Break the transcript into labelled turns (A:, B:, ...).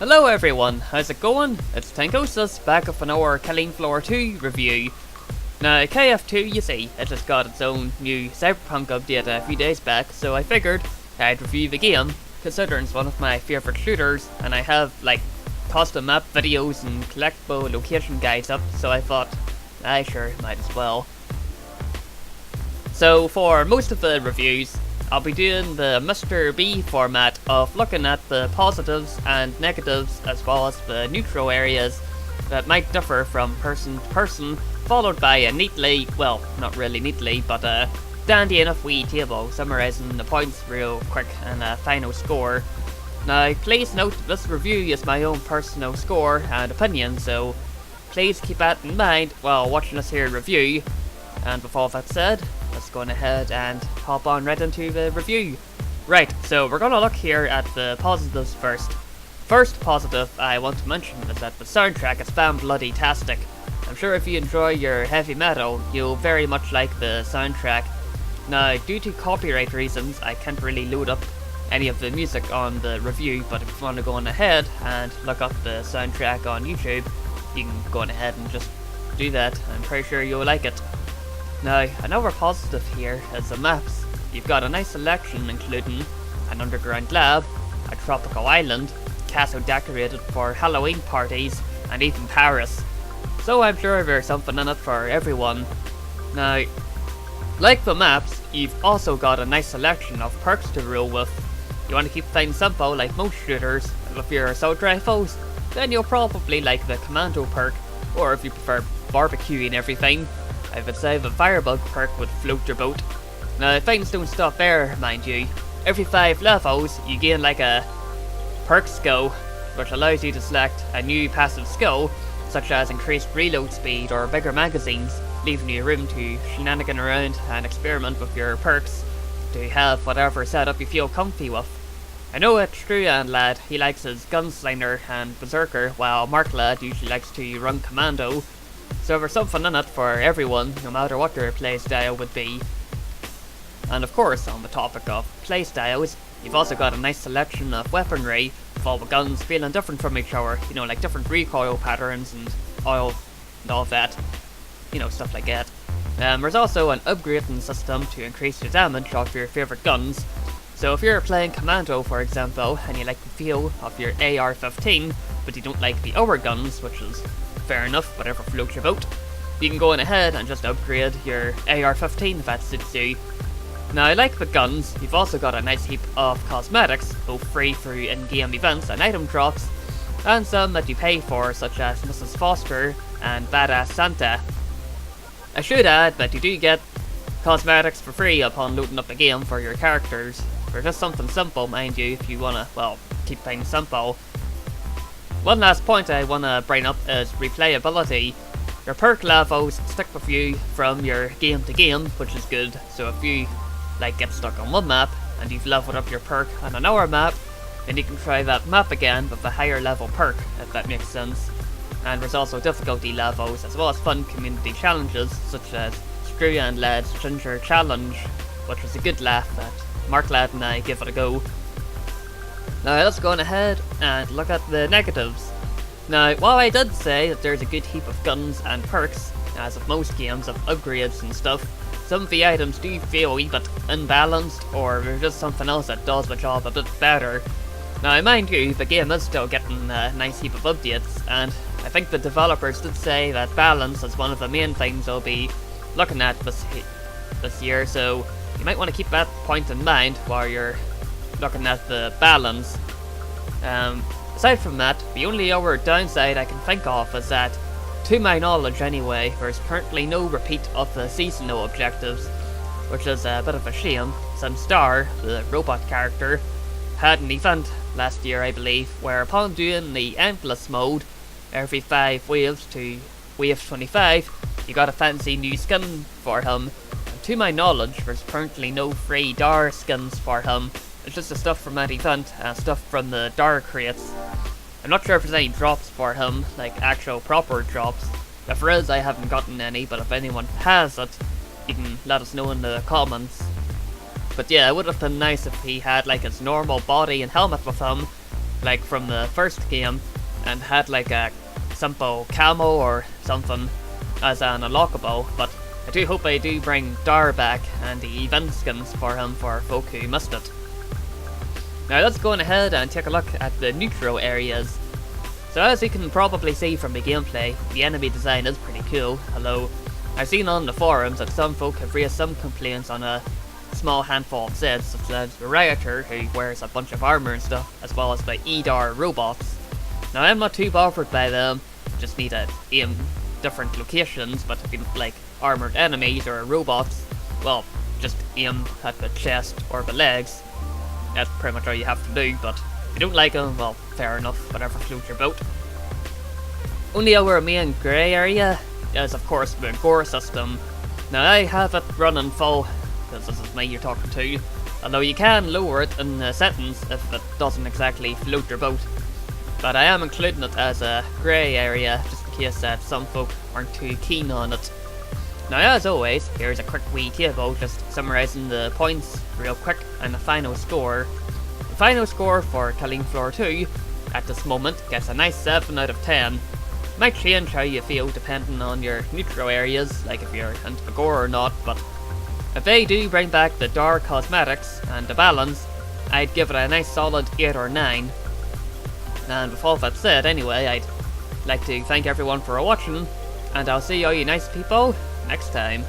A: Hello everyone, how's it going? It's Tangociss back with another Killing Floor 2 review. Now KF2, you see, it just got its own new Cyberpunk update a few days back, so I figured I'd review the game, considering it's one of my favourite shooters, and I have like custom map videos and collectible location guides up, so I thought, sure, might as well. So for most of the reviews, I'll be doing the Mr. B format of looking at the positives and negatives as well as the neutral areas that might differ from person to person, followed by a neatly, well, not really neatly, but a dandy enough wee table summarising the points real quick and a final score. Now please note this review is my own personal score and opinion, so please keep that in mind while watching this here review. And with all that said, let's go on ahead and hop on right into the review. Right, so we're gonna look here at the positives first. First positive I want to mention is that the soundtrack is fan-bloody-tastic. I'm sure if you enjoy your heavy metal, you'll very much like the soundtrack. Now, due to copyright reasons, I can't really load up any of the music on the review, but if you want to go on ahead and look up the soundtrack on YouTube, you can go on ahead and just do that. I'm pretty sure you'll like it. Now, another positive here is the maps. You've got a nice selection including an underground lab, a tropical island, castle decorated for Halloween parties, and even Paris. So I'm sure there's something in it for everyone. Now, like the maps, you've also got a nice selection of perks to roll with. You want to keep things simple like most shooters, and if you're assault rifles, then you'll probably like the commando perk, or if you prefer barbecuing everything, I would say the Firebug perk would float your boat. Now things don't stop there, mind you. Every 5 levels you gain like a perk skill, which allows you to select a new passive skill, such as increased reload speed or bigger magazines, leaving you room to shenanigan around and experiment with your perks to have whatever setup you feel comfy with. I know it's Struan lad, he likes his gunslinger and berserker, while Mark lad usually likes to run commando. So there's something in it for everyone, no matter what their playstyle would be. And of course, on the topic of playstyles, you've also got a nice selection of weaponry, with all the guns feeling different from each other, you know, like different recoil patterns and all that, you know, stuff like that. There's also an upgrading system to increase the damage of your favourite guns. So if you're playing Commando, for example, and you like the feel of your AR-15, but you don't like the other guns, which is fair enough, whatever floats your boat, you can go on ahead and just upgrade your AR-15 if that suits you. Now, like the guns, you've also got a nice heap of cosmetics, both free through in-game events and item drops, and some that you pay for, such as Mrs. Foster and Badass Santa. I should add that you do get cosmetics for free upon loading up the game for your characters. They're just something simple, mind you, if you wanna, well, keep things simple. One last point I wanna bring up is replayability. Your perk levels stick with you from your game to game, which is good, so if you like get stuck on one map and you've leveled up your perk on another map, then you can try that map again with a higher level perk, if that makes sense. And there's also difficulty levels, as well as fun community challenges, such as Struan lad's Ginger Challenge, which was a good laugh that Mark lad and I give it a go. Now let's go on ahead and look at the negatives. Now, while I did say that there's a good heap of guns and perks, as with most games of upgrades and stuff, some of the items do feel a wee bit unbalanced, or there's just something else that does the job a bit better. Now mind you, the game is still getting a nice heap of updates, and I think the developers did say that balance is one of the main things they'll be looking at this year, so you might want to keep that point in mind while you're looking at the balance. Aside from that, the only other downside I can think of is that, to my knowledge anyway, there's currently no repeat of the seasonal objectives, which is a bit of a shame, since Star, the robot character, had an event last year I believe, where upon doing the Endless mode, every 5 waves to wave 25, you got a fancy new skin for him. And to my knowledge, there's currently no free Dar skins for him. It's just the stuff from that event and stuff from the Dar crates. I'm not sure if there's any drops for him, like actual proper drops. If there is, I haven't gotten any, but if anyone has it, you can let us know in the comments. But yeah, it would have been nice if he had like his normal body and helmet with him, like from the first game, and had like a simple camo or something as an unlockable, but I do hope they do bring Dar back and the event skins for him for folk who missed it. Now let's go on ahead and take a look at the neutral areas. So as you can probably see from the gameplay, the enemy design is pretty cool, although I've seen on the forums that some folk have raised some complaints on a small handful of Zeds, such as the Rioter, who wears a bunch of armor and stuff, as well as the EDAR robots. Now I'm not too bothered by them, just need to aim different locations, but if you like armored enemies or robots, well, just aim at the chest or the legs. That's pretty much all you have to do, but if you don't like them, well, fair enough, whatever floats your boat. Only our main grey area is of course the gore system. Now I have it running full, because this is me you're talking to, although you can lower it in the settings if it doesn't exactly float your boat. But I am including it as a grey area, just in case that some folk aren't too keen on it. Now as always, here's a quick wee table just summarising the points real quick and the final score. The final score for Killing Floor 2 at this moment gets a nice 7 out of 10. Might change how you feel depending on your neutral areas, like if you're into the gore or not, but if they do bring back the dark cosmetics and the balance, I'd give it a nice solid 8 or 9. And with all that said anyway, I'd like to thank everyone for watching, and I'll see all you nice people next time.